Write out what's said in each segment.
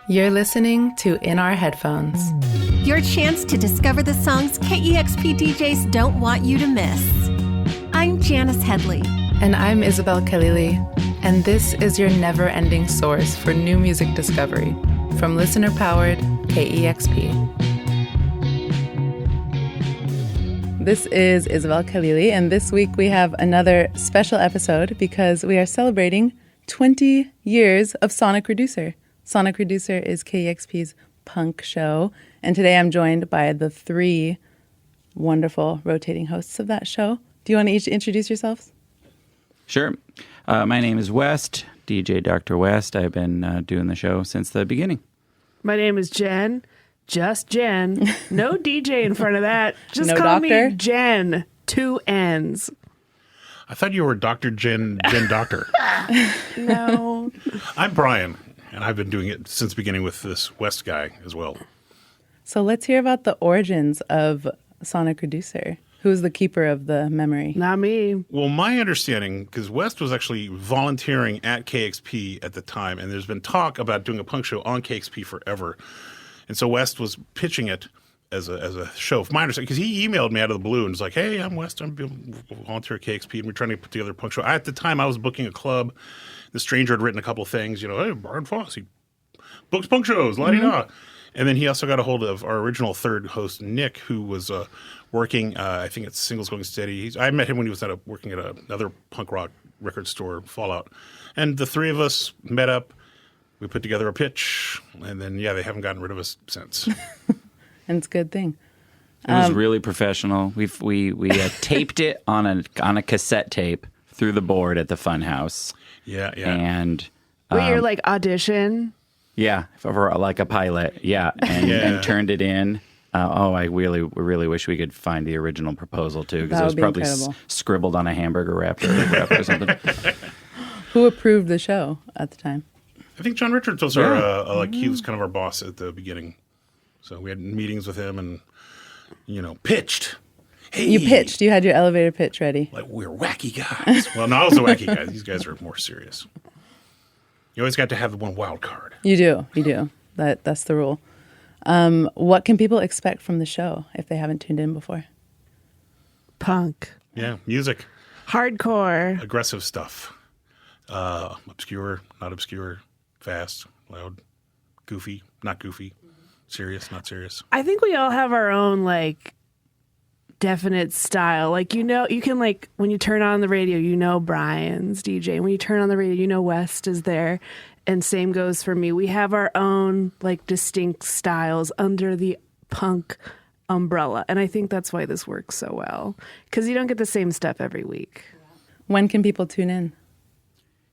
You're listening to In Our Headphones. Your chance to discover the songs KEXP DJs don't want you to miss. I'm Janice Headley. And I'm Isabel Khalili. And this is your never-ending source for new music discovery from listener-powered KEXP. This is Isabel Khalili, and this week we have another special episode because we are celebrating 20 years of Sonic Reducer. Sonic Reducer is KEXP's punk show, and today I'm joined by the three wonderful rotating hosts of that show. Do you want to each introduce yourselves? Sure. My name is West, DJ Dr. West. I've been doing the show since the beginning. My name is Jenn. Just Jenn. No DJ in front of that. Just no call doctor? me Jenn. 2 N's. I thought you were Dr. Jenn Doctor. No. I'm Brian, and I've been doing it since beginning with this West guy as well. So let's hear about the origins of Sonic Reducer. Who's the keeper of the memory? Not me. Well, my understanding, because West was actually volunteering at KEXP at the time, and there's been talk about doing a punk show on KEXP forever. And so West was pitching it as a show. From my understanding, because he emailed me out of the blue and was like, "Hey, I'm West. I'm volunteer at KEXP, and we're trying to put together a punk show." At the time, I was booking a club. The stranger had written a couple things, hey, Brian Foss, he books punk shows, la-di-da. And then he also got a hold of our original third host, Nick, who was working, I think it's Singles Going Steady. I met him when he was working at another punk rock record store, Fallout. And the three of us met up. We put together a pitch, and then, they haven't gotten rid of us since. And it's a good thing. It was really professional. We taped it on a cassette tape through the board at the Funhouse. Yeah. And Wait, you're like audition? yeah, for like a pilot. Yeah, and turned it in. I really wish we could find the original proposal too, because it was probably scribbled on a hamburger wrap or something. Who approved the show at the time? I think John Richards was he was kind of our boss at the beginning. So we had meetings with him and, pitched. Hey, You pitched. You had your elevator pitch ready. like we're wacky guys. Well, no, I was a wacky guy. These guys are more serious. You always got to have the one wild card. You do. That's the rule. What can people expect from the show if they haven't tuned in before? Punk. Yeah, music, Hardcore. aggressive stuff, obscure, not obscure, fast, loud, goofy, not goofy, serious, not serious. I think we all have our own, definite style. You can, when you turn on the radio, Brian's DJ. When you turn on the radio, West is there. And same goes for me. We have our own, distinct styles under the punk umbrella. And I think that's why this works so well. Because you don't get the same stuff every week. When can people tune in?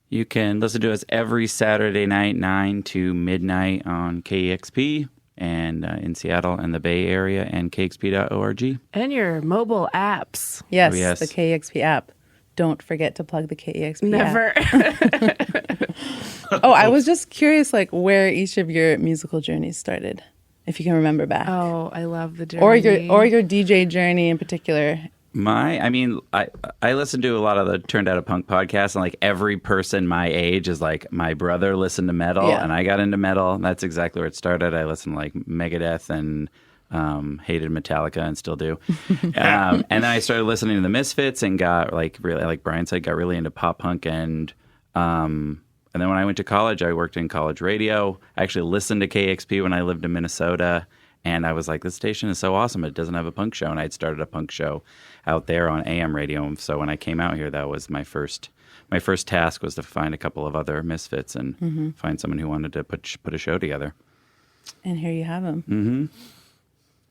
You can listen to us every Saturday night, 9 to midnight on KEXP. And in Seattle and the Bay Area, and KEXP.org. And your mobile apps. Yes, Oh, yes. the KEXP app. Don't forget to plug the KEXP Never. app. I was just curious, where each of your musical journeys started, if you can remember back. Oh, I love the journey. Or your DJ journey in particular. I listen to a lot of the Turned Out a Punk podcasts, and every person my age is my brother listened to metal, and I got into metal. That's exactly where it started. I listened to Megadeth and hated Metallica and still do. And then I started listening to the Misfits and got really, like Brian said, got really into pop punk. And then when I went to college, I worked in college radio. I actually listened to KEXP when I lived in Minnesota. And I was like, this station is so awesome. It doesn't have a punk show. And I'd started a punk show out there on AM radio. And so when I came out here, that was my first task was to find a couple of other Misfits and find someone who wanted to put a show together. And here you have them. Mm-hmm.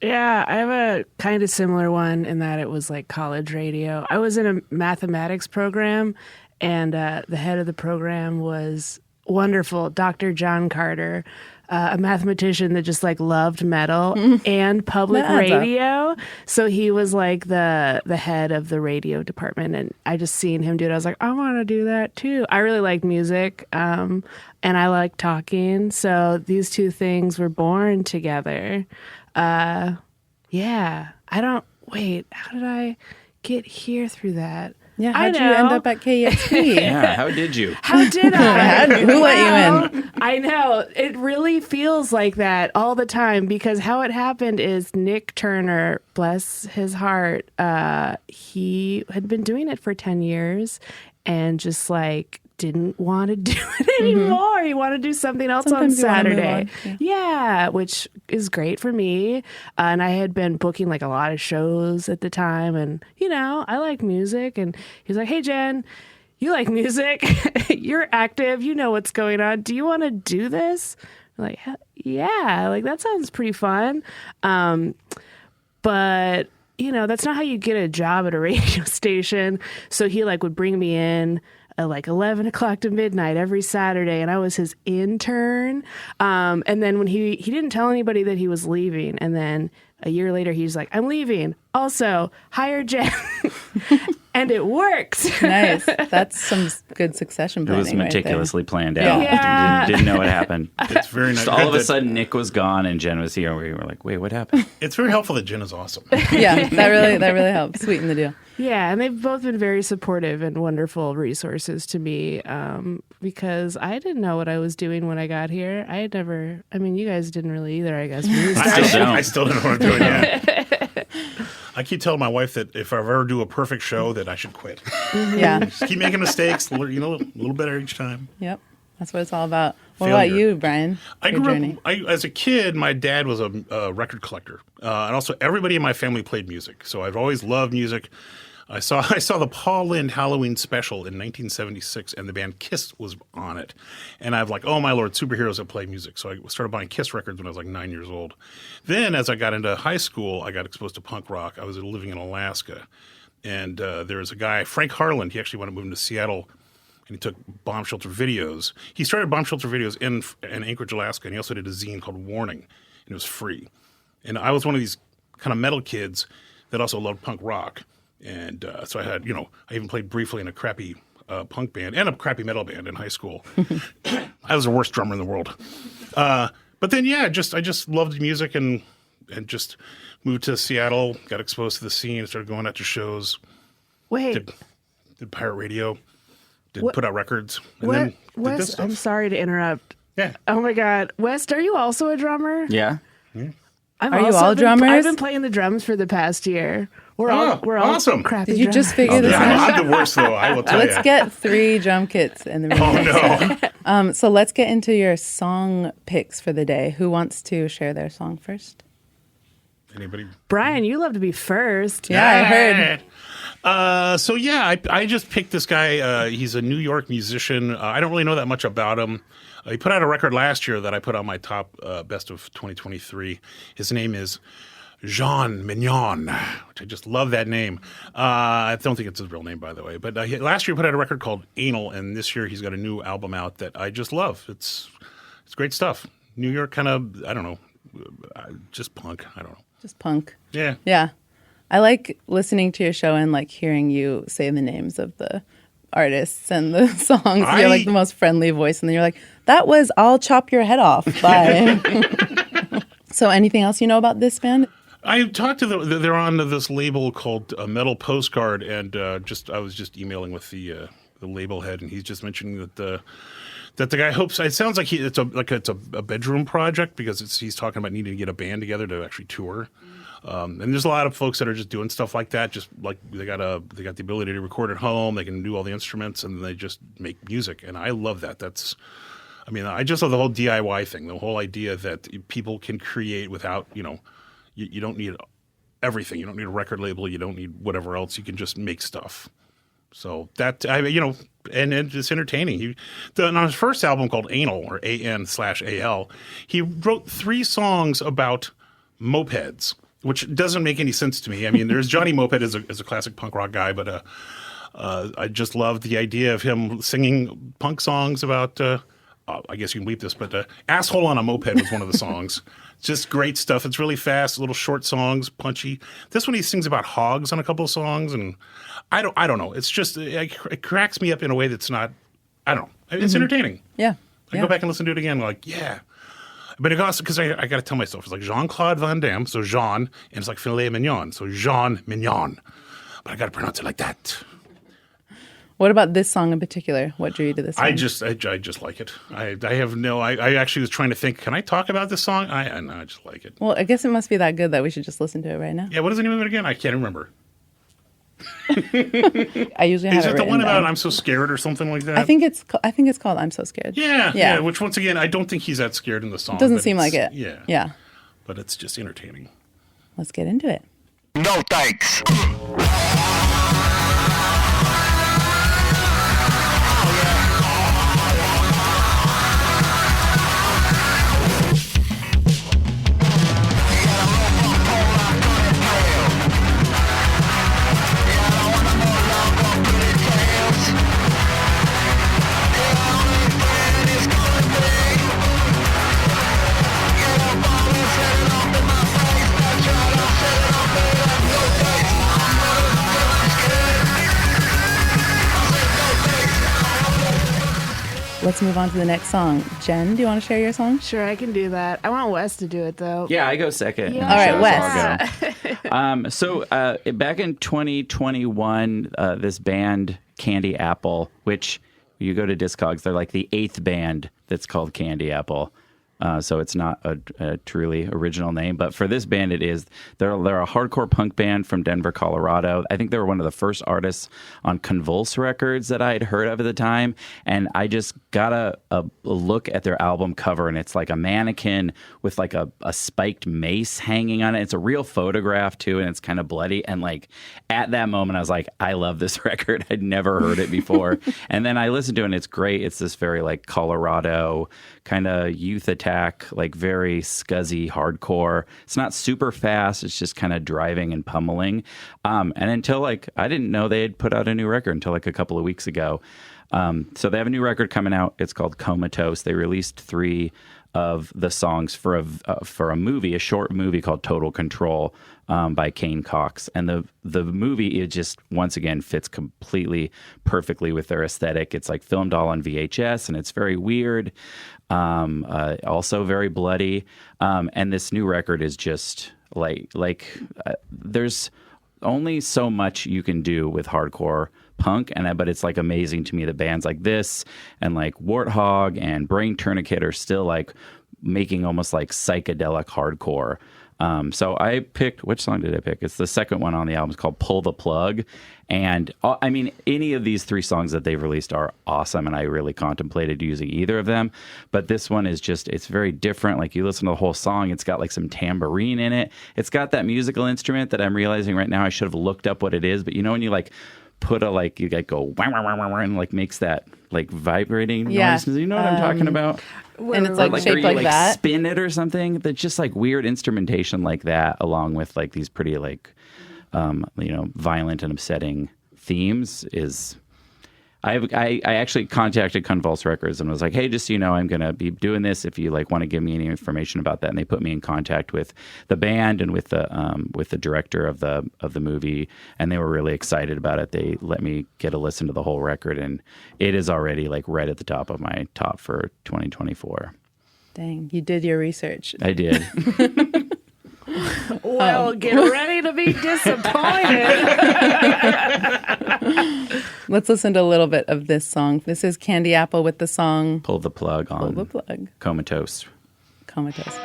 Yeah, I have a kind of similar one in that it was college radio. I was in a mathematics program, and the head of the program was wonderful, Dr. John Carter, a mathematician that just loved metal and public radio. So he was the head of the radio department, and I just seen him do it. I was like, I want to do that too. I really like music, and I like talking. So these two things were born together. How did I get here through that? Yeah, I how'd you end know. up at KEXP? Yeah, how did you? How did I? Who let you in? I know. It really feels like that all the time because how it happened is Nick Turner, bless his heart, he had been doing it for 10 years and just like didn't want to do it anymore. He wanted to do something else Sometimes you on wanna move Saturday. on. Yeah, which is great for me. And I had been booking like a lot of shows at the time. And, you know, I like music. And he's like, hey, Jen, you like music. You're active. You know what's going on. Do you want to do this? I'm like, yeah, like that sounds pretty fun. But, you know, that's not how you get a job at a radio station. So he like would bring me in at like 11 o'clock to midnight every Saturday, and I was his intern. And then when he didn't tell anybody that he was leaving, and then a year later he's like, I'm leaving. Also, hire Jen. And it worked. Nice. That's some good succession It planning. was meticulously right planned Yeah. out. Yeah. Didn't know what happened. It's very nice. Just all of a That- sudden, Nick was gone and Jen was here, and we were like, "Wait, what happened?" It's very helpful that Jen is awesome. there. Yeah, that really helps. Sweeten the deal. Yeah, and they've both been very supportive and wonderful resources to me because I didn't know what I was doing when I got here. I mean, you guys didn't really either, I guess. When you started. don't. I still don't know what I'm doing yet. I keep telling my wife that if I ever do a perfect show, that I should quit. Yeah. Just keep making mistakes, a little better each time. Yep. That's what it's all about. What Failure. about you, Brian? I Your grew journey? up, as a kid, my dad was a record collector. And also everybody in my family played music. So I've always loved music. I saw the Paul Lynde Halloween special in 1976, and the band Kiss was on it. And I'm like, oh my Lord, superheroes that play music. So I started buying Kiss records when I was like 9 years old. Then as I got into high school, I got exposed to punk rock. I was living in Alaska. And there was a guy, Frank Harland, he actually wanted to move to Seattle, and he took Bomb Shelter Videos. He started Bomb Shelter Videos in Anchorage, Alaska, and he also did a zine called Warning, and it was free. And I was one of these kind of metal kids that also loved punk rock. And so I had, I even played briefly in a crappy punk band and a crappy metal band in high school. I was the worst drummer in the world. But then, I just loved music and just moved to Seattle, got exposed to the scene, started going out to shows, Wait, did pirate radio, What- put out records, and then did this Wes, stuff. I'm sorry to interrupt. Yeah. Oh my God. West, are you also a drummer? Yeah. I've Are you also all been- drummers? I've been playing the drums for the past year. We're all awesome. crappy Did you drummers. just figure this Yeah, out? I'm the worst, though, I will tell you. Let's get 3 drum kits in the room. Oh, no. So let's get into your song picks for the day. Who wants to share their song first? Anybody? Brian, you love to be first. Yeah, I heard. I just picked this guy. He's a New York musician. I don't really know that much about him. He put out a record last year that I put on my top best of 2023. His name is Jean Mignon, which I just love that name. I don't think it's his real name, by the way. But last year he put out a record called Anal, and this year he's got a new album out that I just love. It's great stuff. New York kind of, I don't know, just punk. I don't know. Just punk. Yeah. Yeah. I like listening to your show and like hearing you say the names of the artists and the songs. You're like the most friendly voice. And then you're like, that was I'll Chop Your Head Off by. So anything else you know about this band? I talked to they're on this label called Metal Postcard, and I was just emailing with the label head, and he's just mentioning that the guy hopes it sounds like it's a bedroom project because he's talking about needing to get a band together to actually tour. And there's a lot of folks that are just doing stuff like that. Just like they got the ability to record at home, they can do all the instruments, and they just make music. And I love that. I just love the whole DIY thing, the whole idea that people can create without, you don't need everything. You don't need a record label. You don't need whatever else. You can just make stuff. So and it's entertaining. On his first album called Anal, or AN/AL, he wrote 3 songs about mopeds, which doesn't make any sense to me. I mean, there's Johnny Moped as a classic punk rock guy, but I just loved the idea of him singing punk songs about, I guess you can bleep this, but Asshole on a Moped was one of the songs. Just great stuff. It's really fast, little short songs, punchy. This one he sings about hogs on a couple of songs, and I don't know. It's just, it cracks me up in a way that's not, I don't know. It's entertaining. Yeah. I go back and listen to it again, like, yeah. But it also, because I got to tell myself, it's like Jean-Claude Van Damme, so Jean, and it's like filet mignon, so Jean Mignon. But I got to pronounce it like that. What about this song in particular? What drew you to this song? I just like it. I have no. I actually was trying to think. Can I talk about this song? I just like it. Well, I guess it must be that good that we should just listen to it right now. Yeah. What is the name of it again? I can't remember. I usually have Is it the one down. about I'm so scared or something like that? I think it's called I'm So Scared. Yeah. Which once again, I don't think he's that scared in the song. Doesn't but seem like it. Yeah. But it's just entertaining. Let's get into it. No thanks. Let's move on to the next song. Jen, do you want to share your song? Sure, I can do that. I want Wes to do it, though. Yeah, I go second. Yeah. All right, Wes. So back in 2021, this band Candy Apple, which you go to Discogs, they're like the 8th band that's called Candy Apple. So it's not a truly original name, but for this band, it is. They're a hardcore punk band from Denver, Colorado. I think they were one of the first artists on Convulse Records that I had heard of at the time, and I just got a look at their album cover, and it's like a mannequin with like a spiked mace hanging on it. It's a real photograph too, and it's kind of bloody. And like at that moment, I was like, I love this record. I'd never heard it before, and then I listened to it, and it's great. It's this very like Colorado kind of youth attack, like very scuzzy hardcore. It's not super fast. It's just kind of driving and pummeling. And until like, I didn't know they had put out a new record until like a couple of weeks ago. So they have a new record coming out. It's called Comatose. They released 3 of the songs for a movie, a short movie called Total Control by Kane Cox. And the movie, it just, once again, fits completely perfectly with their aesthetic. It's like filmed all on VHS, and it's very weird, also very bloody. And this new record is just there's only so much you can do with hardcore punk, but it's like amazing to me that bands like this and like Warthog and Brain Tourniquet are still like making almost like psychedelic hardcore. So I picked, which song did I pick? It's the second one on the album. It's called Pull the Plug. And I mean, any of these 3 songs that they've released are awesome, and I really contemplated using either of them. But this one is just, it's very different. Like you listen to the whole song, it's got like some tambourine in it. It's got that musical instrument that I'm realizing right now I should have looked up what it is. But you know when you like put a like, you like go wah, wah, wah, wah, wah, and like makes that like vibrating noise. You know what I'm talking about? And it's like shaped like that. Spin it or something. That's just like weird instrumentation like that, along with like these pretty like violent and upsetting themes. Is I actually contacted Convulse Records and was like, hey, just so you know, I'm going to be doing this. If you like want to give me any information about that, and they put me in contact with the band and with the director of the movie, and they were really excited about it. They let me get a listen to the whole record, and it is already like right at the top of my top for 2024. Dang, you did your research. I did. Well, get ready to be disappointed. Let's listen to a little bit of this song. This is Candy Apple with the song Pull the Plug on Pull the Plug. Comatose. Comatose.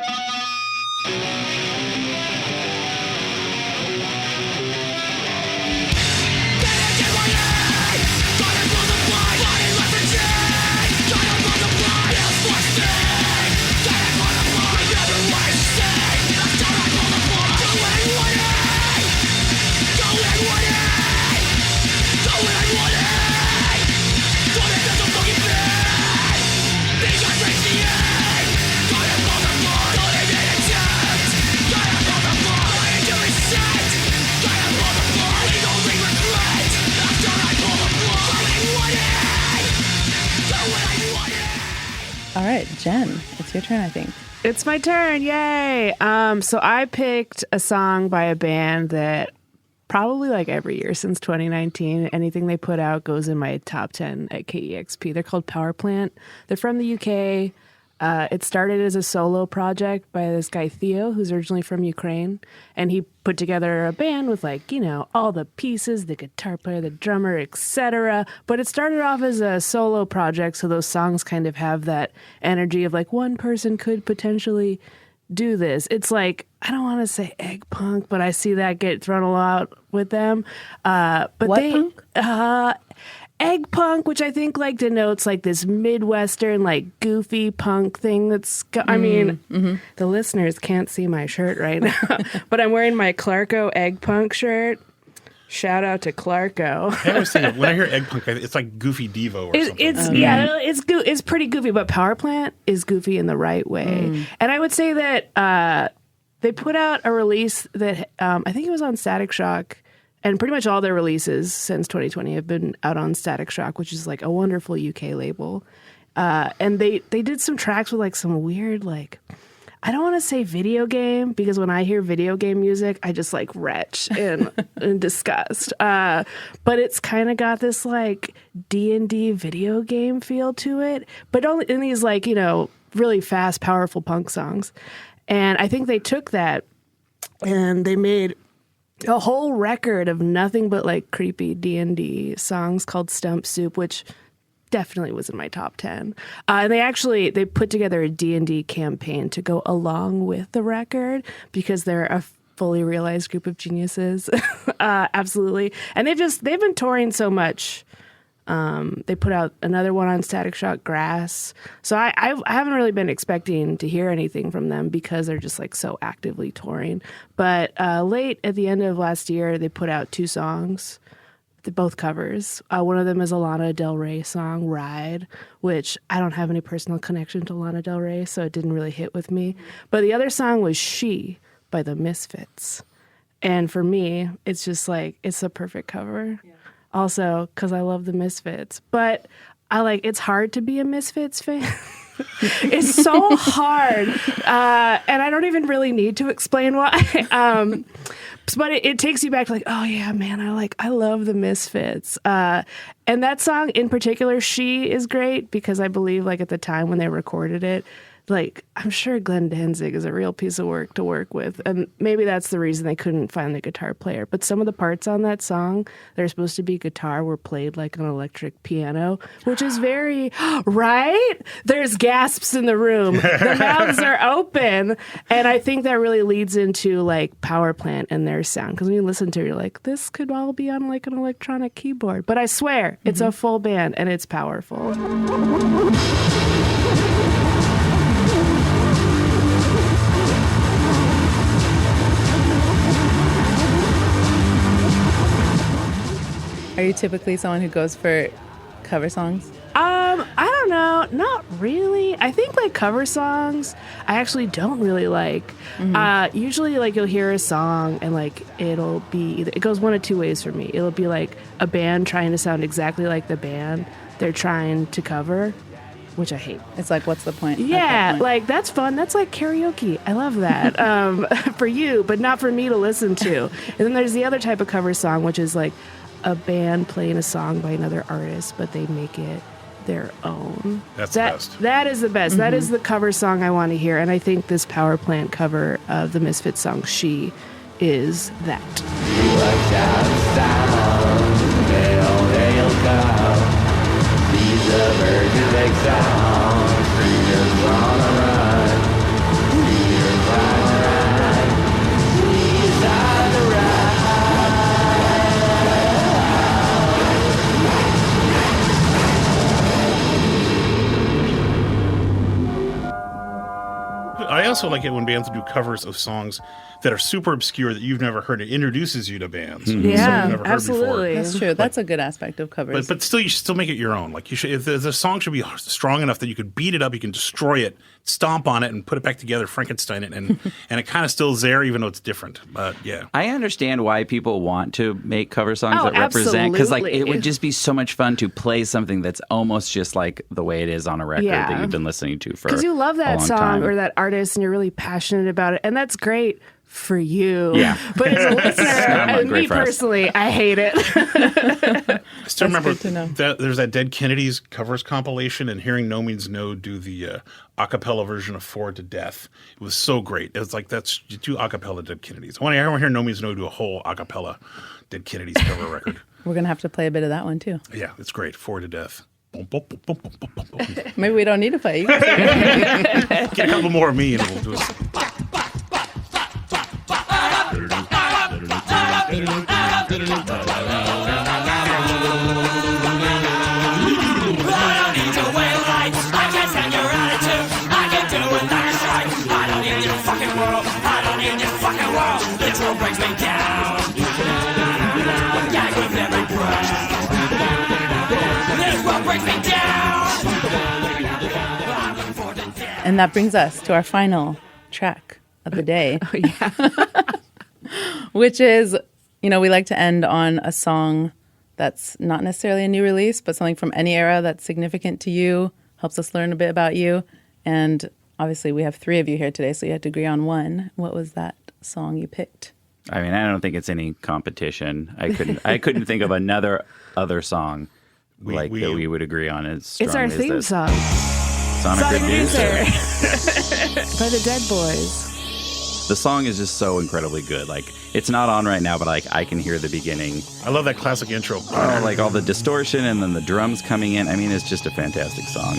All right, Jen, it's your turn, I think. It's my turn. Yay. So I picked a song by a band that probably like every year since 2019, anything they put out goes in my top 10 at KEXP. They're called Powerplant. They're from the UK. It started as a solo project by this guy Theo, who's originally from Ukraine, and he put together a band with all the pieces, the guitar player, the drummer, etc. But it started off as a solo project, so those songs kind of have that energy of one person could potentially do this. It's I don't want to say egg punk, but I see that get thrown a lot with them. But Punk? Egg punk, which I think denotes this Midwestern goofy punk thing. The listeners can't see my shirt right now, but I'm wearing my Clarko egg punk shirt. Shout out to Clarko. I always think when I hear egg punk, it's like Goofy Devo or something. It's pretty goofy, but Powerplant is goofy in the right way. And I would say that they put out a release that I think it was on Static Shock. And pretty much all their releases since 2020 have been out on Static Shock, which is a wonderful UK label. And they did some tracks with some weird, I don't want to say video game, because when I hear video game music, I just retch in disgust. But it's kind of got this D&D video game feel to it, but only in these really fast, powerful punk songs. And I think they took that and they made a whole record of nothing but creepy D&D songs called Stump Soup, which definitely was in my top 10. And they put together a D&D campaign to go along with the record, because they're a fully realized group of geniuses. Absolutely. And they've been touring so much. They put out another one on Static Shock, Grass. So I haven't really been expecting to hear anything from them, because they're just so actively touring. But late at the end of last year, they put out 2 songs. They're both covers. One of them is a Lana Del Rey song, Ride, which I don't have any personal connection to Lana Del Rey, so it didn't really hit with me. But the other song was She by the Misfits. And for me, it's just it's a perfect cover. Yeah. Also, because I love the Misfits. But it's hard to be a Misfits fan. It's so hard. And I don't even really need to explain why. But it takes you back to oh yeah, man, I love the Misfits. And that song in particular, She, is great, because I believe at the time when they recorded it, I'm sure Glenn Danzig is a real piece of work to work with. And maybe that's the reason they couldn't find the guitar player. But some of the parts on that song that are supposed to be guitar were played like an electric piano, which is very, right? There's gasps in the room. The mouths are open. And I think that really leads into Powerplant and their sound. Because when you listen to it, you're this could all be on an electronic keyboard. But I swear, it's a full band and it's powerful. Are you typically someone who goes for cover songs? I don't know. Not really. I think cover songs I actually don't really like. Usually you'll hear a song and it'll be either, it goes one of two ways for me. It'll be a band trying to sound exactly like the band they're trying to cover, which I hate. It's what's the point? Yeah, that's fun. That's karaoke. I love that. For you, but not for me to listen to. And then there's the other type of cover song, which is a band playing a song by another artist, but they make it their own. That's the best. That is the best. That is the cover song I want to hear. And I think this Powerplant cover of the Misfits song, She, is that. I also like it when bands do covers of songs that are super obscure that you've never heard. It introduces you to bands. Yeah, you've never absolutely. Heard That's true. That's a good aspect of covers. But still, you should still make it your own. You should. If the song should be strong enough that you could beat it up, you can destroy it, stomp on it, and put it back together, Frankenstein it, and it kind of still is there, even though it's different. But yeah, I understand why people want to make cover songs that represent, because it would just be so much fun to play something that's almost just like the way it is on a record that you've been listening to for. Because you love that song time. or that artist artist and you're really passionate about it, and that's great for you. Yeah. But as a listener, and me personally, I hate it. I still remember good to know. there's that Dead Kennedys covers compilation, and hearing No Means No do the a cappella version of Forward to Death. It was so great. It was like, you do a cappella Dead Kennedys. I want to hear No Means No do a whole a cappella Dead Kennedys cover record. We're going to have to play a bit of that one, too. Yeah, it's great. Forward to Death. Maybe we don't need to play. Get a couple more of me and we'll do it. And that brings us to our final track of the day. Which is, we like to end on a song that's not necessarily a new release, but something from any era that's significant to you, helps us learn a bit about you. And obviously we have 3 of you here today, so you had to agree on one. What was that song you picked? I mean, I don't think it's any competition. I couldn't think of other song that we would agree on as strongly It's our as theme this. song. Sonic Reducer. By the Dead Boys. The song is just so incredibly good. Like, it's not on right now, but I can hear the beginning. I love that classic intro. Oh, like all the distortion and then the drums coming in. I mean, it's just a fantastic song.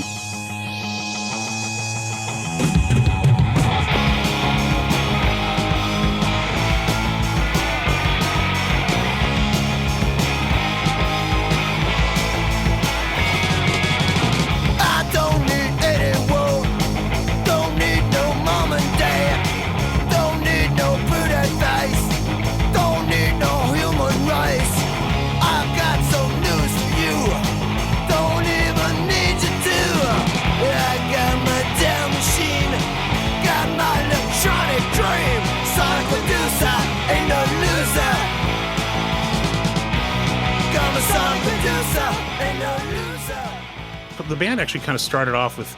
The band actually kind of started off with,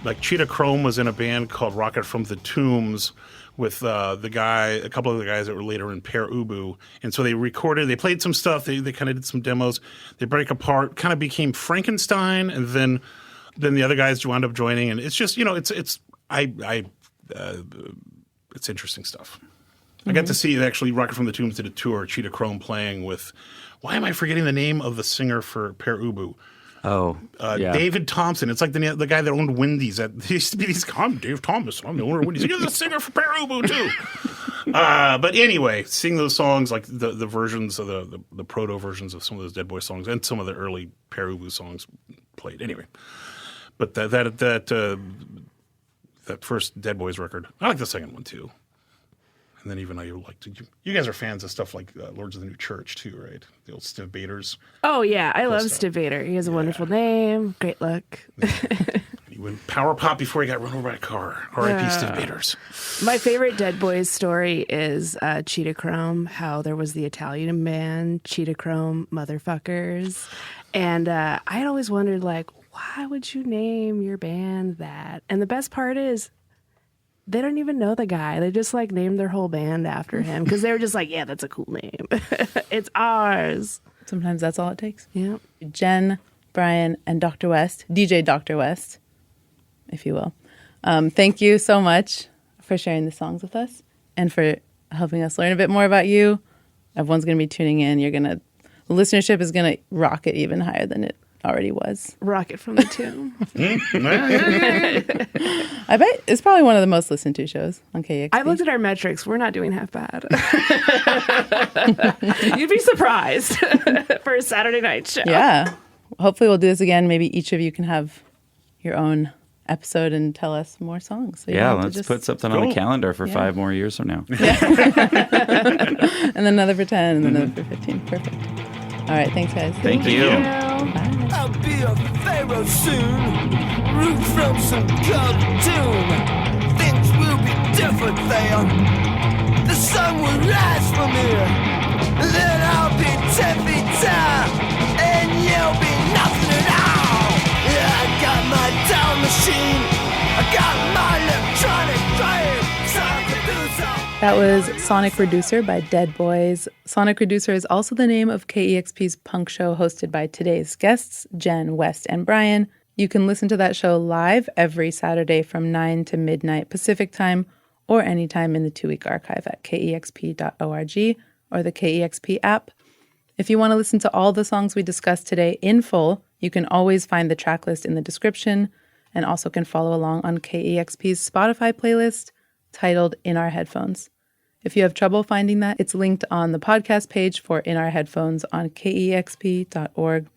like, Cheetah Chrome was in a band called Rocket from the Tombs with a couple of the guys that were later in Per Ubu. And so they played some stuff, they kind of did some demos, they break apart, kind of became Frankenstein, and then the other guys wound up joining, and it's just, it's interesting stuff. Mm-hmm. I got to see actually Rocket from the Tombs did a tour, Cheetah Chrome playing with, why am I forgetting the name of the singer for Per Ubu? Oh, yeah. David Thompson. It's like the guy that owned Wendy's. There used to be these. I'm Dave Thomas. I'm the owner of Wendy's. You're the singer for Per Ubu too. But anyway, sing those songs, like the versions of the proto versions of some of those Dead Boy songs and some of the early Per Ubu songs played. Anyway, but that first Dead Boys record, I like the second one too. And then even you guys are fans of stuff like Lords of the New Church too, right? The old Stiv Bators. Oh yeah, I love Stiv Bator. He has a wonderful name, great look. He went power pop before he got run over by a car. R.I.P. Stiv Bators. My favorite Dead Boys story is Cheetah Chrome, how there was the Italian band, Cheetah Chrome Motherfuckers. And I had always wondered, like, why would you name your band that? And the best part is, they don't even know the guy. They just like named their whole band after him because they were just like, yeah, that's a cool name. It's ours. Sometimes that's all it takes. Yeah. Jenn, Brian, and Dr. West, DJ Dr. West, if you will. Thank you so much for sharing the songs with us and for helping us learn a bit more about you. Everyone's going to be tuning in. The listenership is going to rocket even higher than it already was. Rocket from the Tomb. I bet it's probably one of the most listened to shows on KEXP. I looked at our metrics. We're not doing half bad. You'd be surprised for a Saturday night show. Yeah. Hopefully we'll do this again. Maybe each of you can have your own episode and tell us more songs. So let's put something on the calendar for 5 more years from now. Yeah. And then another for 10 and then another for 15. Perfect. All right. Thanks, guys. Thank you. Bye. I'll be a pharaoh soon, root from some cartoon. Things will be different there. The sun will rise from here. Then I'll be 10 feet tall, and you'll be nothing at all. Yeah, I got my time machine, I got my electronic That was Sonic Reducer by Dead Boys. Sonic Reducer is also the name of KEXP's punk show hosted by today's guests, Jenn, West, and Brian. You can listen to that show live every Saturday from 9 to midnight Pacific time or anytime in the 2-week archive at kexp.org or the KEXP app. If you want to listen to all the songs we discussed today in full, you can always find the track list in the description and also can follow along on KEXP's Spotify playlist titled In Our Headphones. If you have trouble finding that, it's linked on the podcast page for In Our Headphones on kexp.org.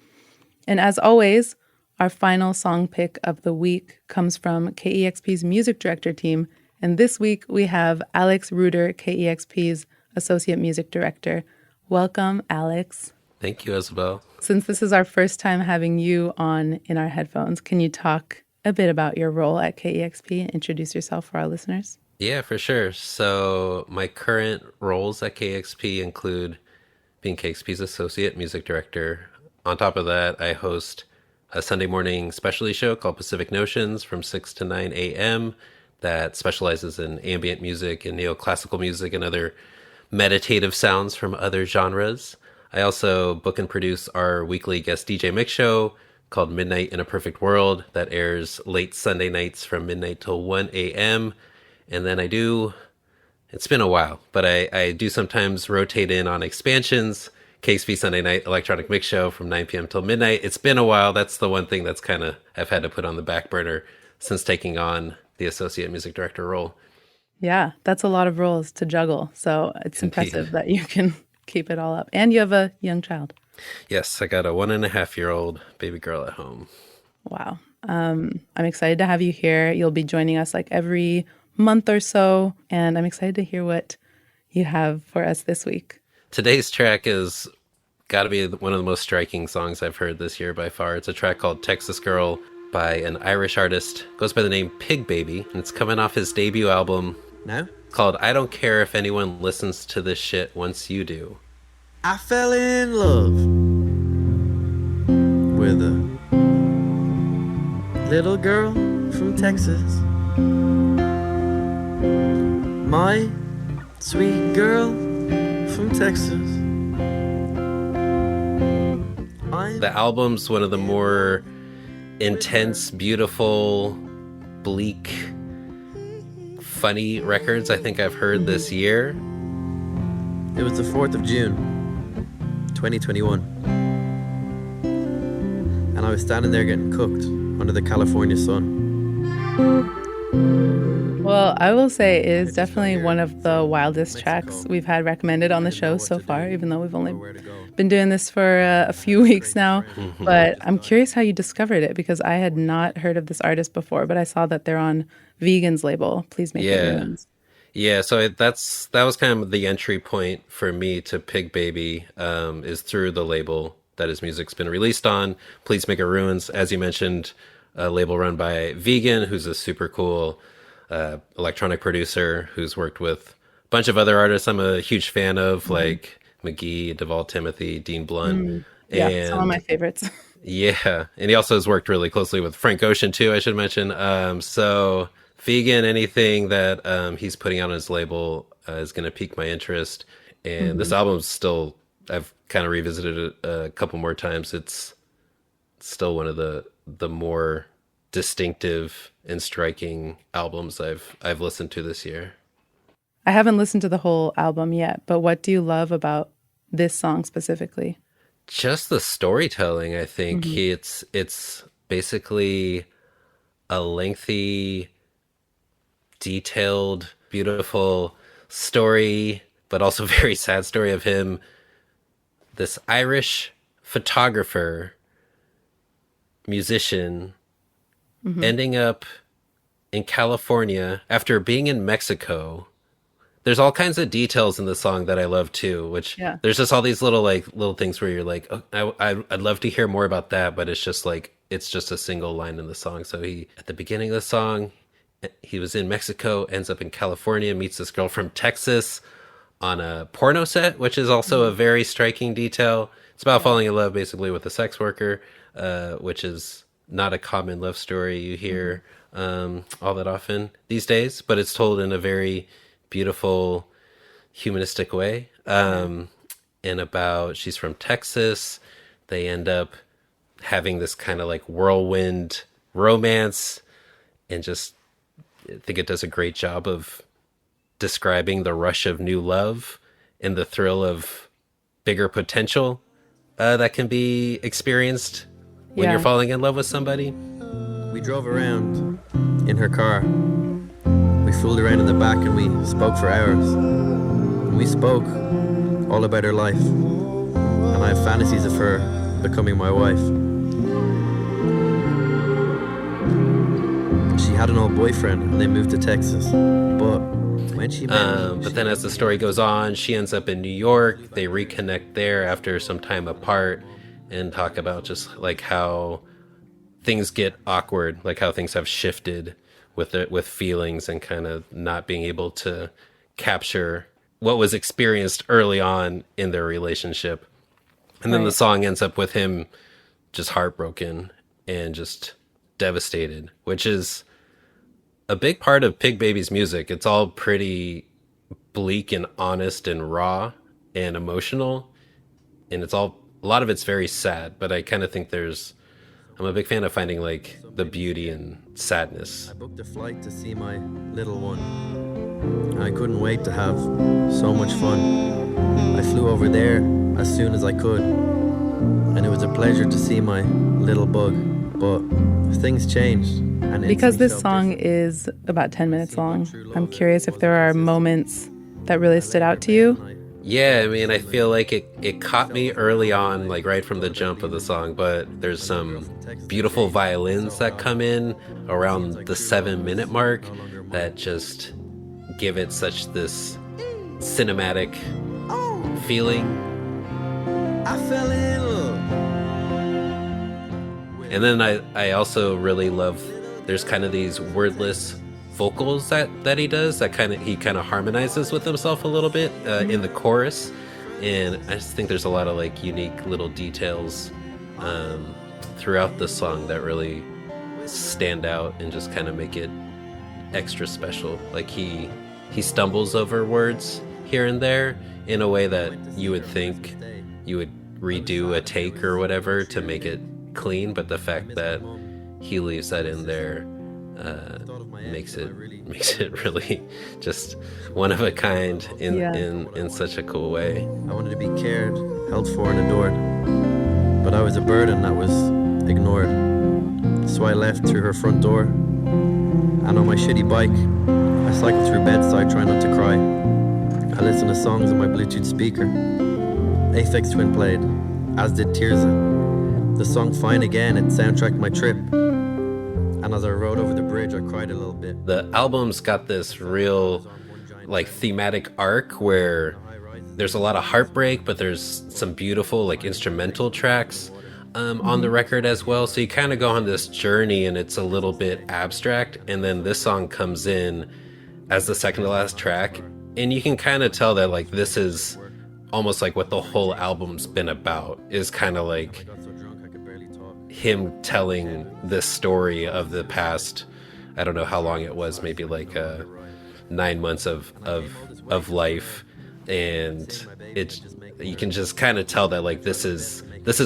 And as always, our final song pick of the week comes from KEXP's music director team. And this week we have Alex Reuter, KEXP's associate music director. Welcome, Alex. Thank you, Isabel. Since this is our first time having you on In Our Headphones, can you talk a bit about your role at KEXP and introduce yourself for our listeners? Yeah, for sure. So my current roles at KEXP include being KEXP's associate music director. On top of that, I host a Sunday morning specialty show called Pacific Notions from 6 to 9 a.m. that specializes in ambient music and neoclassical music and other meditative sounds from other genres. I also book and produce our weekly guest DJ mix show called Midnight in a Perfect World that airs late Sunday nights from midnight till 1 a.m. And then it's been a while, but I do sometimes rotate in on Expansions, KEXP Sunday Night Electronic Mix Show from 9 p.m. till midnight. It's been a while. That's the one thing that's I've had to put on the back burner since taking on the associate music director role. Yeah, that's a lot of roles to juggle. So it's impressive that you can keep it all up. And you have a young child. Yes, I got a 1.5-year-old baby girl at home. Wow. I'm excited to have you here. You'll be joining us like every month or so, and I'm excited to hear what you have for us this week. Today's track is got to be one of the most striking songs I've heard this year by far. It's a track called Texas Girl by an Irish artist, goes by the name Pigbaby, and it's coming off his debut album now called I Don't Care If Anyone Listens to This Shit Once You Do. I fell in love with a little girl from Texas. My sweet girl from Texas. The album's one of the more intense, beautiful, bleak, funny records I think I've heard this year. It was the 4th of June, 2021. And I was standing there getting cooked under the California sun. Well, I will say it is definitely one of the wildest tracks we've had recommended on the show so far, even though we've only been doing this for a few weeks now. But I'm curious how you discovered it, because I had not heard of this artist before, but I saw that they're on Vegan's label, Please Make It Ruins. Yeah, so that was kind of the entry point for me to Pigbaby, is through the label that his music's been released on, Please Make It Ruins, as you mentioned, a label run by Vegan, who's a super cool electronic producer who's worked with a bunch of other artists I'm a huge fan of, like McGee, Deval Timothy, Dean Blunt. Yeah, and some of my favorites. Yeah, and he also has worked really closely with Frank Ocean too, I should mention. So Vegan, anything that he's putting out on his label is going to pique my interest. And this album's still, I've kind of revisited it a couple more times. It's still one of the more distinctive and striking albums I've listened to this year. I haven't listened to the whole album yet, but what do you love about this song specifically? Just the storytelling, I think. It's basically a lengthy, detailed, beautiful story, but also very sad story of him, this Irish photographer, musician, ending up in California after being in Mexico. There's all kinds of details in the song that I love too, which there's just all these little things where you're like, oh, I'd love to hear more about that, but it's just a single line in the song. So at the beginning of the song, he was in Mexico, ends up in California, meets this girl from Texas on a porno set, which is also a very striking detail. It's about falling in love basically with a sex worker, which is not a common love story you hear all that often these days, but it's told in a very beautiful, humanistic way. And about she's from Texas. They end up having this kind of like whirlwind romance, and just I think it does a great job of describing the rush of new love and the thrill of bigger potential that can be experienced when you're falling in love with somebody. We drove around in her car. We fooled around in the back and we spoke for hours. And we spoke all about her life. And I have fantasies of her becoming my wife. She had an old boyfriend and they moved to Texas. But when she met but then as the story goes on, she ends up in New York. They reconnect there after some time apart and talk about just like how things get awkward, like how things have shifted with feelings and kind of not being able to capture what was experienced early on in their relationship. And then the song ends up with him just heartbroken and just devastated, which is a big part of Pigbaby's music. It's all pretty bleak and honest and raw and emotional. And a lot of it's very sad, but I kind of think I'm a big fan of finding like the beauty in sadness. I booked a flight to see my little one. I couldn't wait to have so much fun. I flew over there as soon as I could. And it was a pleasure to see my little bug. But things changed. And because this song is about 10 minutes long, I'm curious if there are moments that really stood out to you. Yeah, I mean, I feel like it caught me early on, like right from the jump of the song, but there's some beautiful violins that come in around the 7-minute mark that just give it such this cinematic feeling. I fell in love. And then I also really love, there's kind of these wordless vocals that he does that he kind of harmonizes with himself a little bit in the chorus, and I just think there's a lot of like unique little details throughout the song that really stand out and just kind of make it extra special. Like he stumbles over words here and there in a way that you would think you would redo a take or whatever to make it clean, but the fact that he leaves that in there makes it really just one of a kind in such a cool way. I wanted to be cared, held for, and adored, but I was a burden that was ignored. So I left through her front door, and on my shitty bike, I cycled through bedside trying not to cry. I listened to songs on my Bluetooth speaker. Aphex Twin played, as did Tirza. The song Fine Again, it soundtracked my trip. And as I rode over the bridge, I cried a little bit. The album's got this real, like, thematic arc where there's a lot of heartbreak, but there's some beautiful, like, instrumental tracks on the record as well. So you kind of go on this journey, and it's a little bit abstract. And then this song comes in as the second to last track, and you can kind of tell that, like, this is almost like what the whole album's been about. Is kind of like him telling this story of the past, I don't know how long it was, maybe like 9 months of life, and you can just kind of tell that like this is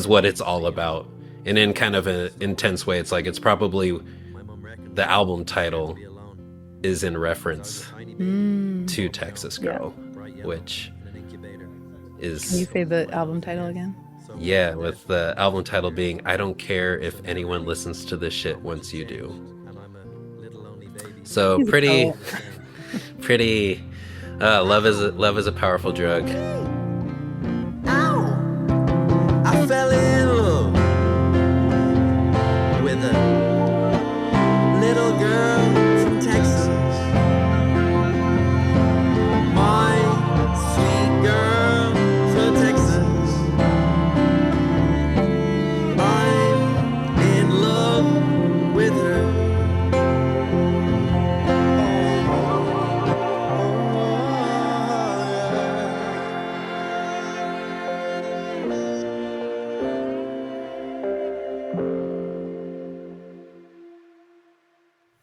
what it's all about. And in kind of an intense way, it's like it's probably the album title is in reference to Texas Girl, which is... Can you say the album title again? Yeah, with the album title being I Don't Care If Anyone Listens to This Shit Once You Do. So pretty love is a powerful drug. Ow! I fell in love with a little girl from Texas. My sweet girl from Texas.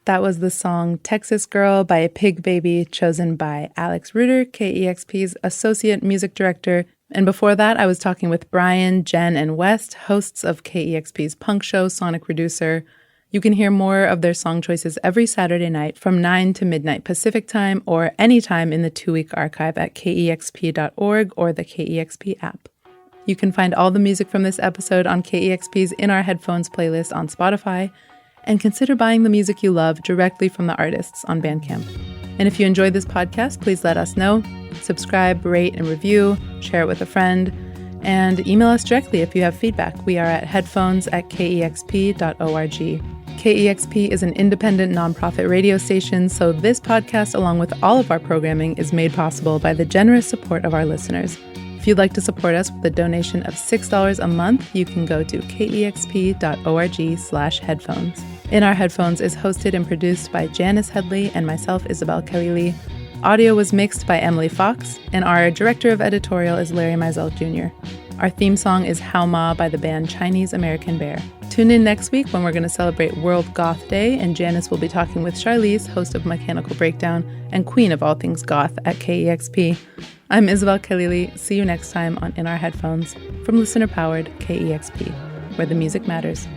That was the song Texas Girl by Pigbaby, chosen by Alex Reuter, KEXP's Associate Music Director. And before that, I was talking with Brian, Jenn, and West, hosts of KEXP's punk show, Sonic Reducer. You can hear more of their song choices every Saturday night from 9 to midnight Pacific time or anytime in the 2-week archive at kexp.org or the KEXP app. You can find all the music from this episode on KEXP's In Our Headphones playlist on Spotify, and consider buying the music you love directly from the artists on Bandcamp. And if you enjoyed this podcast, please let us know. Subscribe, rate, and review, share it with a friend, and email us directly if you have feedback. We are at headphones@kexp.org. KEXP is an independent nonprofit radio station, so this podcast, along with all of our programming, is made possible by the generous support of our listeners. If you'd like to support us with a donation of $6 a month, you can go to kexp.org/headphones. In Our Headphones is hosted and produced by Janice Headley and myself, Isabel Khalili. Audio was mixed by Emily Fox, and our director of editorial is Larry Mizell Jr. Our theme song is How Ma by the band Chinese American Bear. Tune in next week when we're going to celebrate World Goth Day, and Janice will be talking with Charlize, host of Mechanical Breakdown and queen of all things goth at KEXP. I'm Isabel Khalili. See you next time on In Our Headphones from listener-powered KEXP, where the music matters.